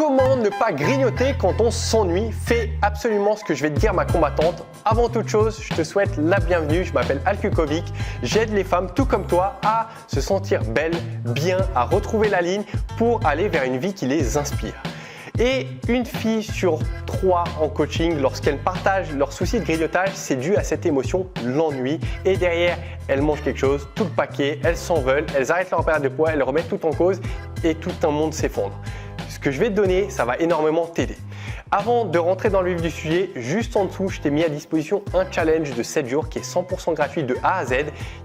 Comment ne pas grignoter quand on s'ennuie? Fais absolument ce que je vais te dire, ma combattante. Avant toute chose, je te souhaite la bienvenue. Je m'appelle Al Kukovic. J'aide les femmes, tout comme toi, à se sentir belles, bien, à retrouver la ligne pour aller vers une vie qui les inspire. Et une fille sur 3 en coaching, lorsqu'elle partage leurs soucis de grignotage, c'est dû à cette émotion, l'ennui. Et derrière, elles mangent quelque chose, tout le paquet, elles s'en veulent, elles arrêtent leur perte de poids, elles remettent tout en cause et tout un monde s'effondre. Ce que je vais te donner, ça va énormément t'aider. Avant de rentrer dans le vif du sujet, juste en dessous, je t'ai mis à disposition un challenge de 7 jours qui est 100% gratuit de A à Z,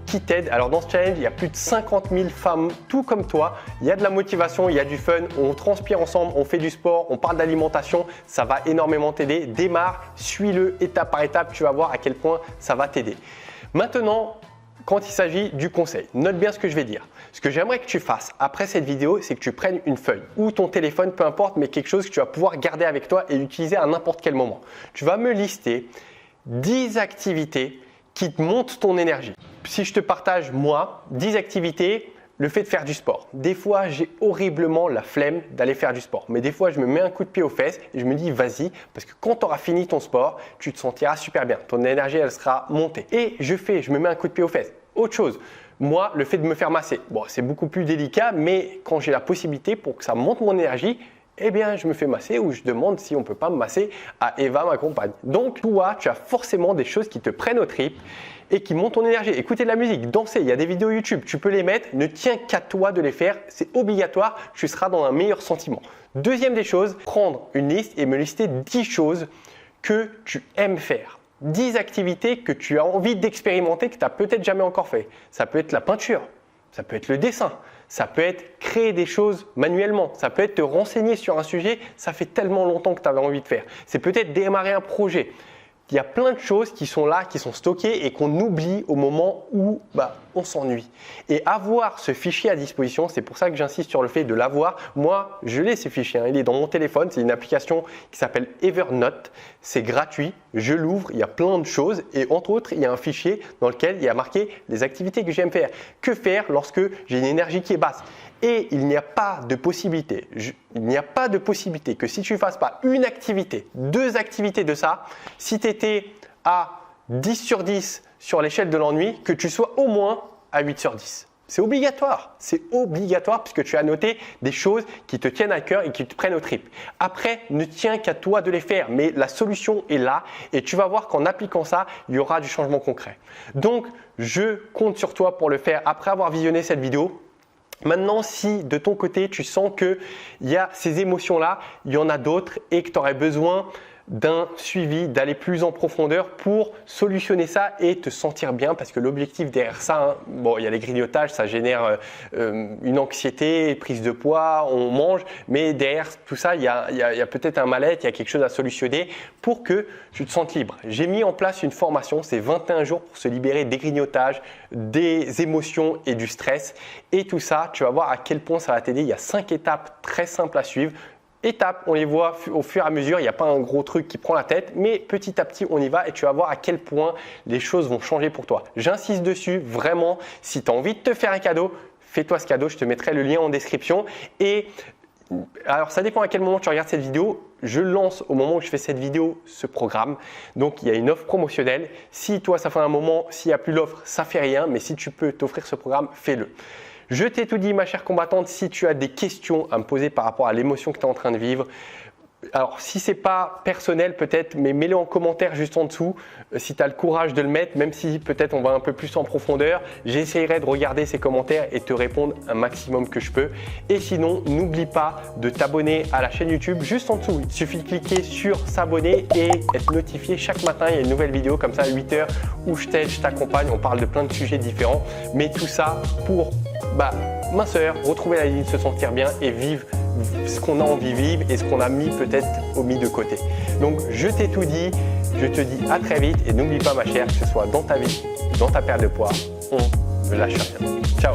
qui t'aide. Alors dans ce challenge, il y a plus de 50 000 femmes, tout comme toi. Il y a de la motivation, il y a du fun, on transpire ensemble, on fait du sport, on parle d'alimentation. Ça va énormément t'aider. Démarre, suis-le étape par étape, tu vas voir à quel point ça va t'aider. Maintenant, quand il s'agit du conseil, note bien ce que je vais dire. Ce que j'aimerais que tu fasses après cette vidéo, c'est que tu prennes une feuille ou ton téléphone, peu importe, mais quelque chose que tu vas pouvoir garder avec toi et utiliser à n'importe quel moment. Tu vas me lister 10 activités qui te montent ton énergie. Si je te partage, moi, 10 activités, le fait de faire du sport. Des fois, j'ai horriblement la flemme d'aller faire du sport. Mais des fois, je me mets un coup de pied aux fesses et je me dis vas-y, parce que quand tu auras fini ton sport, tu te sentiras super bien. Ton énergie, elle sera montée. Et je me mets un coup de pied aux fesses. Autre chose, moi, le fait de me faire masser, bon, c'est beaucoup plus délicat, mais quand j'ai la possibilité pour que ça monte mon énergie, eh bien, je me fais masser ou je demande si on ne peut pas me masser à Eva, ma compagne. Donc, toi, tu as forcément des choses qui te prennent aux tripes et qui montent ton énergie. Écouter de la musique, danser, il y a des vidéos YouTube, tu peux les mettre, ne tiens qu'à toi de les faire, c'est obligatoire, tu seras dans un meilleur sentiment. Deuxième des choses, prendre une liste et me lister 10 choses que tu aimes faire. 10 activités que tu as envie d'expérimenter, que tu n'as peut-être jamais encore fait. Ça peut être la peinture, ça peut être le dessin, ça peut être créer des choses manuellement, ça peut être te renseigner sur un sujet, ça fait tellement longtemps que tu avais envie de faire. C'est peut-être démarrer un projet. Il y a plein de choses qui sont là, qui sont stockées et qu'on oublie au moment où on s'ennuie. Et avoir ce fichier à disposition, c'est pour ça que j'insiste sur le fait de l'avoir. Moi, je l'ai ce fichier, il est dans mon téléphone, c'est une application qui s'appelle Evernote. C'est gratuit, je l'ouvre, il y a plein de choses et entre autres, il y a un fichier dans lequel il y a marqué les activités que j'aime faire. Que faire lorsque j'ai une énergie qui est basse? Et il n'y a pas de possibilité, que si tu ne fasses pas une activité, 2 activités de ça, si tu étais à 10 sur 10 sur l'échelle de l'ennui, que tu sois au moins à 8 sur 10. C'est obligatoire puisque tu as noté des choses qui te tiennent à cœur et qui te prennent aux tripes. Après, ne tiens qu'à toi de les faire, mais la solution est là et tu vas voir qu'en appliquant ça, il y aura du changement concret. Donc, je compte sur toi pour le faire après avoir visionné cette vidéo. Maintenant, si de ton côté, tu sens qu'il y a ces émotions-là, il y en a d'autres et que tu aurais besoin d'un suivi, d'aller plus en profondeur pour solutionner ça et te sentir bien parce que l'objectif derrière ça, il y a les grignotages, ça génère une anxiété, prise de poids, on mange, mais derrière tout ça, il y a peut-être un mal-être, il y a quelque chose à solutionner pour que tu te sentes libre. J'ai mis en place une formation, c'est 21 jours pour se libérer des grignotages, des émotions et du stress et tout ça, tu vas voir à quel point ça va t'aider. Il y a 5 étapes très simples à suivre. Étapes, on les voit au fur et à mesure, il n'y a pas un gros truc qui prend la tête, mais petit à petit, on y va et tu vas voir à quel point les choses vont changer pour toi. J'insiste dessus, vraiment, si tu as envie de te faire un cadeau, fais-toi ce cadeau, je te mettrai le lien en description. Et alors, ça dépend à quel moment tu regardes cette vidéo. Je lance au moment où je fais cette vidéo ce programme. Donc, il y a une offre promotionnelle. Si toi, ça fait un moment, s'il n'y a plus l'offre, ça ne fait rien, mais si tu peux t'offrir ce programme, fais-le. Je t'ai tout dit, ma chère combattante. Si tu as des questions à me poser par rapport à l'émotion que tu es en train de vivre, alors si ce n'est pas personnel peut-être, mais mets-le en commentaire juste en dessous. Si tu as le courage de le mettre, même si peut-être on va un peu plus en profondeur, j'essaierai de regarder ces commentaires et te répondre un maximum que je peux. Et sinon, n'oublie pas de t'abonner à la chaîne YouTube juste en dessous. Il suffit de cliquer sur s'abonner et être notifié chaque matin. Il y a une nouvelle vidéo comme ça à 8 h où je t'aide, je t'accompagne. On parle de plein de sujets différents, mais tout ça pour minceur, retrouver la ligne, se sentir bien et vivre ce qu'on a envie de vivre et ce qu'on a peut-être mis de côté. Donc, je t'ai tout dit, je te dis à très vite et n'oublie pas ma chère, que ce soit dans ta vie, dans ta perte de poids, on ne lâche rien. Ciao!